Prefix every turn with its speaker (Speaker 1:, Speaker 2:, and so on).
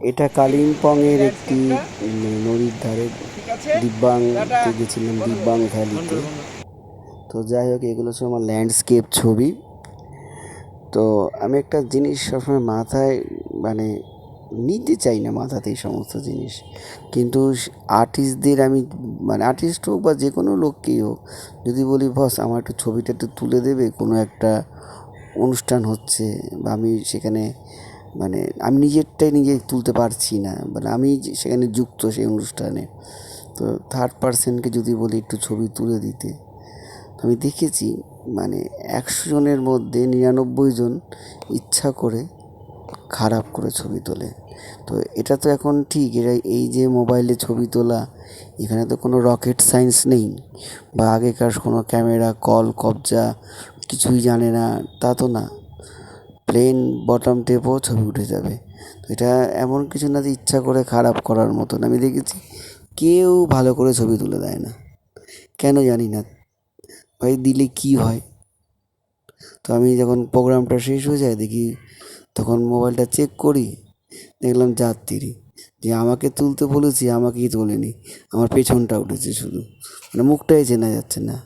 Speaker 1: এটা কালিম্পংয়ের একটি নদীর ধারে দিব্যাংতে গেছিলাম, দিব্যাং ভ্যালিতে। তো যাই হোক, এগুলো সব আমার ল্যান্ডস্কেপ ছবি। তো আমি একটা জিনিস সবসময় মাথায় মানে নিতে চাই না মাথাতে এই সমস্ত জিনিস, কিন্তু আর্টিস্টদের আমি মানে আর্টিস্ট হোক বা যে কোনো লোককেই হোক, যদি বলি বস আমার একটু ছবিটা একটু তুলে দেবে, কোনো একটা অনুষ্ঠান হচ্ছে বা আমি সেখানে মানে আমি নিজেরটাই নিজে তুলতে পারছি না, মানে আমি সেখানে যুক্ত সেই অনুষ্ঠানে, তো থার্ড পার্সনকে যদি বলি একটু ছবি তুলে দিতে, আমি দেখেছি মানে 100 জনের মধ্যে 99 জন ইচ্ছা করে খারাপ করে ছবি তোলে। তো এটা তো এখন ঠিক, এরা এই যে মোবাইলে ছবি তোলা, এখানে তো কোনো রকেট সায়েন্স নেই বা আগেকার কোনো ক্যামেরা কল কবজা কিছুই জানে না, তা তো না। প্লেন বটম টেপও ছবি উঠে যাবে। তো এটা এমন কিছু না যে ইচ্ছা করে খারাপ করার মতন। আমি দেখেছি কেউ ভালো করে ছবি তুলে দেয় না, কেন জানি না ভাই, দিলে কি হয়। তো আমি যখন প্রোগ্রামটা শেষ হয়ে যায় দেখি, তখন মোবাইলটা চেক করি, দেখলাম যাত্রী যে আমাকে তুলতে বলেছি আমাকেই তোলেনি, আমার পেছনটা উঠেছে শুধু, মানে মুখটাই চেনা যাচ্ছে না।